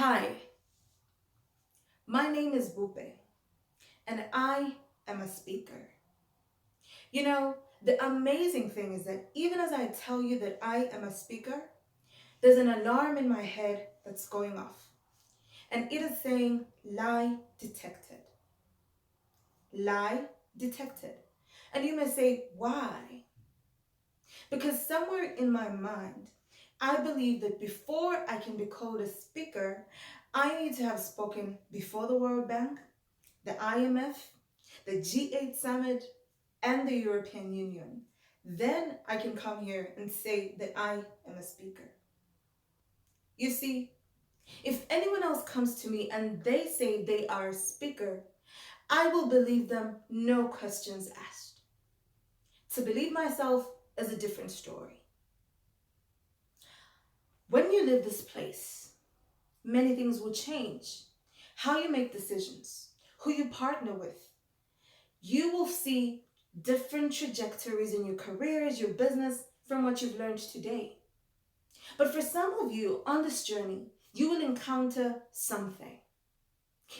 Hi, my name is Bupe, and I am a speaker. You know, the amazing thing is that even as I tell you that I am a speaker, there's an alarm in my head that's going off, and it is saying lie detected. Lie detected. And you may say, why? Because somewhere in my mind, I believe that before I can be called a speaker, I need to have spoken before the World Bank, the IMF, the G8 summit, and the European Union. Then I can come here and say that I am a speaker. You see, if anyone else comes to me and they say they are a speaker, I will believe them, no questions asked. To believe myself is a different story. When you leave this place, many things will change. How you make decisions, who you partner with, you will see different trajectories in your careers, your business, from what you've learned today. But for some of you on this journey, you will encounter something.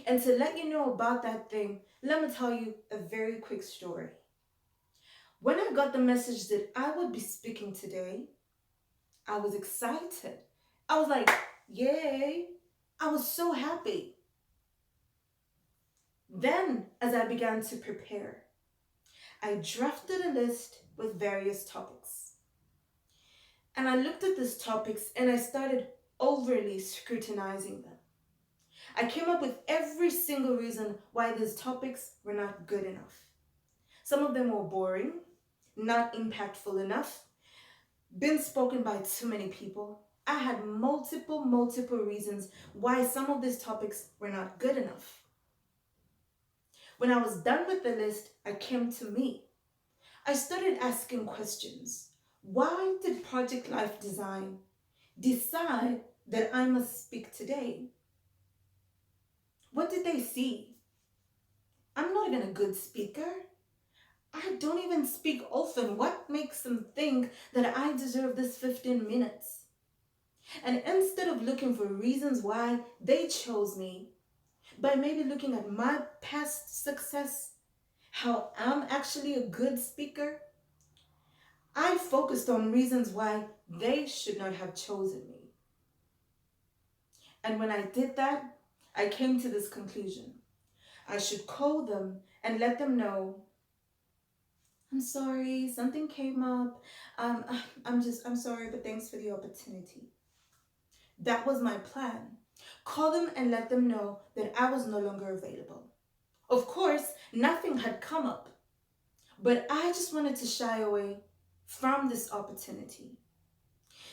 And to let you know about that thing, let me tell you a very quick story. When I got the message that I would be speaking today, I was excited. I was like, yay! I was so happy. Then, as I began to prepare, I drafted a list with various topics. And I looked at these topics and I started overly scrutinizing them. I came up with every single reason why these topics were not good enough. Some of them were boring, not impactful enough, been spoken by too many people. I had multiple reasons why some of these topics were not good enough. When I was done with the list, I came to me. I started asking questions. Why did Project Life Design decide that I must speak today? What did they see? I'm not even a good speaker. I don't even speak often. What makes them think that I deserve this 15 minutes? And instead of looking for reasons why they chose me, by maybe looking at my past success, how I'm actually a good speaker, I focused on reasons why they should not have chosen me. And when I did that, I came to this conclusion. I should call them and let them know, I'm sorry, something came up. Um, I'm sorry, but thanks for the opportunity. That was my plan. Call them and let them know that I was no longer available. Of course, nothing had come up, but I just wanted to shy away from this opportunity.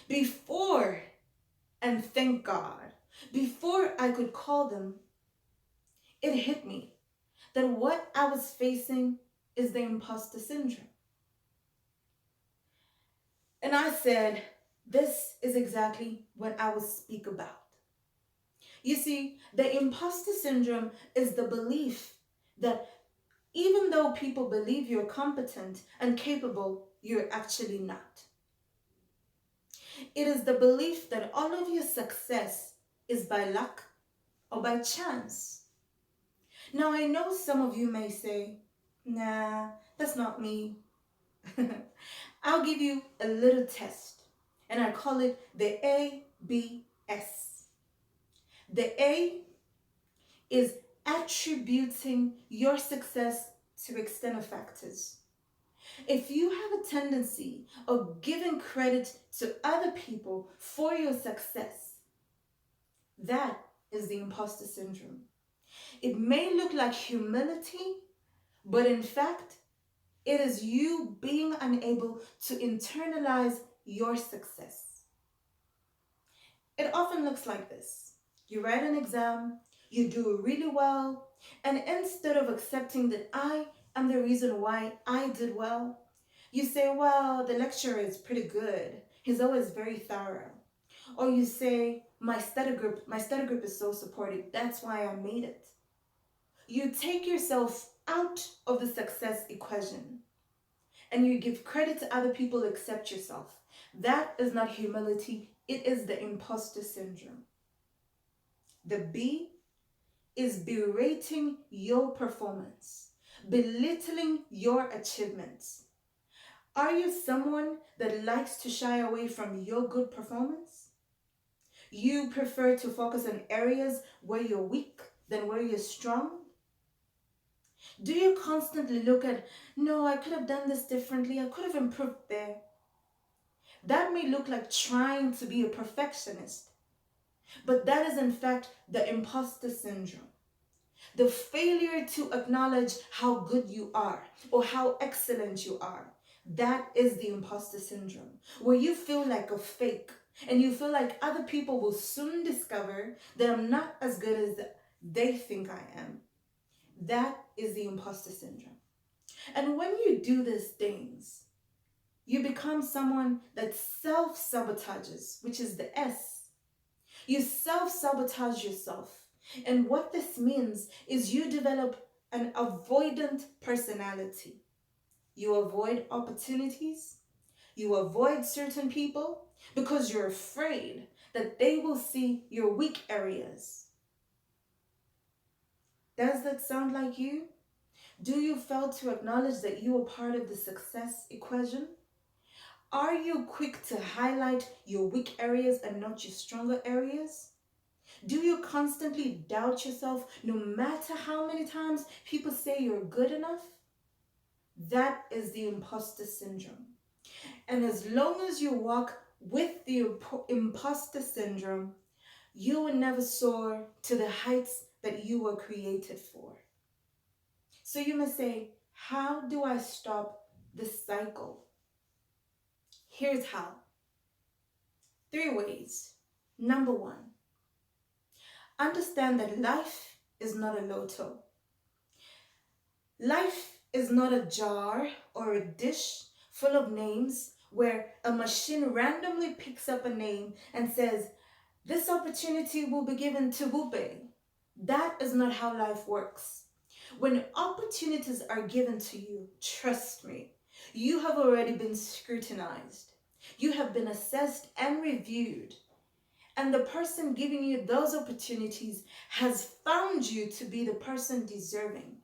Before, and thank God, before I could call them, it hit me that what I was facing is the imposter syndrome. And I said, this is exactly what I will speak about. You see, the imposter syndrome is the belief that even though people believe you're competent and capable, you're actually not. It is the belief that all of your success is by luck or by chance. Now, I know some of you may say, nah, that's not me. I'll give you a little test, and I call it the ABS. The A is attributing your success to external factors. If you have a tendency of giving credit to other people for your success, that is the imposter syndrome. It may look like humility, but in fact, it is you being unable to internalize your success. It often looks like this. You write an exam, you do really well, and instead of accepting that I am the reason why I did well, you say, well, the lecturer is pretty good. He's always very thorough. Or you say, my study group is so supportive. That's why I made it. You take yourself out of the success equation and you give credit to other people except yourself. That is not humility. It is the imposter syndrome. The B is berating your performance, belittling your achievements. Are you someone that likes to shy away from your good performance? You prefer to focus on areas where you're weak than where you're strong? Do you constantly look at, no, I could have done this differently, I could have improved there? That may look like trying to be a perfectionist, but that is in fact the imposter syndrome. The failure to acknowledge how good you are or how excellent you are. That is the imposter syndrome, where you feel like a fake and you feel like other people will soon discover that I'm not as good as they think I am. That is the imposter syndrome. And when you do these things, you become someone that self-sabotages, which is the S. You self-sabotage yourself. And what this means is you develop an avoidant personality. You avoid opportunities. You avoid certain people because you're afraid that they will see your weak areas. Does that sound like you? Do you fail to acknowledge that you are part of the success equation? Are you quick to highlight your weak areas and not your stronger areas? Do you constantly doubt yourself no matter how many times people say you're good enough? That is the imposter syndrome. And as long as you walk with the imposter syndrome, you will never soar to the heights that you were created for. So you must say, how do I stop this cycle? Here's how. 3 ways. Number 1, understand that life is not a lotto. Life is not a jar or a dish full of names where a machine randomly picks up a name and says, this opportunity will be given to Bupe. That is not how life works. When opportunities are given to you, trust me, you have already been scrutinized. You have been assessed and reviewed. And the person giving you those opportunities has found you to be the person deserving.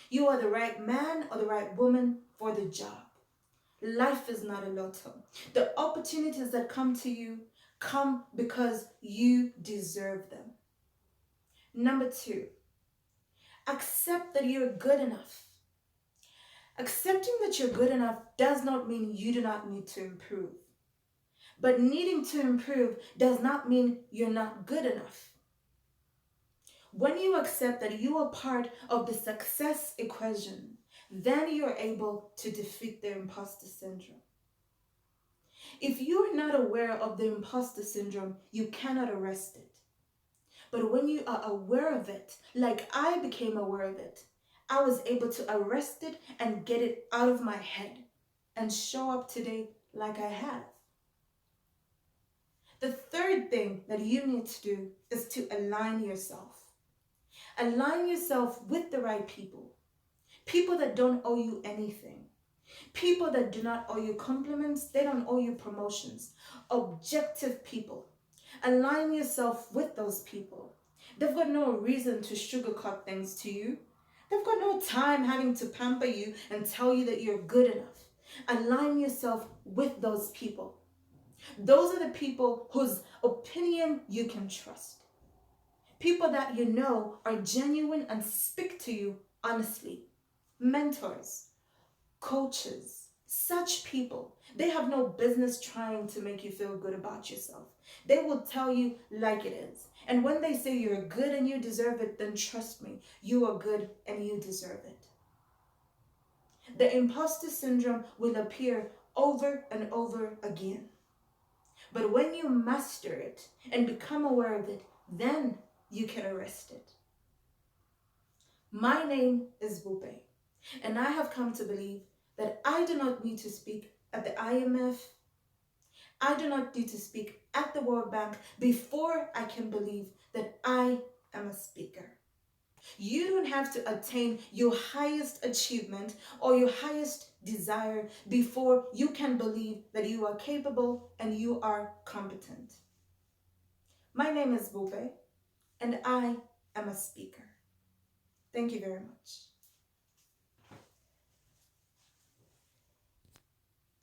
You are the right man or the right woman for the job. Life is not a lotto. The opportunities that come to you come because you deserve them. Number 2, accept that you're good enough. Accepting that you're good enough does not mean you do not need to improve. But needing to improve does not mean you're not good enough. When you accept that you are part of the success equation, then you're able to defeat the imposter syndrome. If you're not aware of the imposter syndrome, you cannot arrest it. But when you are aware of it, like I became aware of it, I was able to arrest it and get it out of my head and show up today like I have. The third thing that you need to do is to align yourself. Align yourself with the right people. People that don't owe you anything. People that do not owe you compliments, they don't owe you promotions. Objective people. Align yourself with those people. They've got no reason to sugarcoat things to you. They've got no time having to pamper you and tell you that you're good enough. Align yourself with those people. Those are the people whose opinion you can trust. People that you know are genuine and speak to you honestly. Mentors, coaches, such people, they have no business trying to make you feel good about yourself. They will tell you like it is. And when they say you're good and you deserve it, then trust me, you are good and you deserve it. The imposter syndrome will appear over and over again. But when you master it and become aware of it, then you can arrest it. My name is Bupe, and I have come to believe that I do not need to speak at the IMF. I do not need to speak at the World Bank before I can believe that I am a speaker. You don't have to attain your highest achievement or your highest desire before you can believe that you are capable and you are competent. My name is Bupe. and I am a speaker. Thank you very much.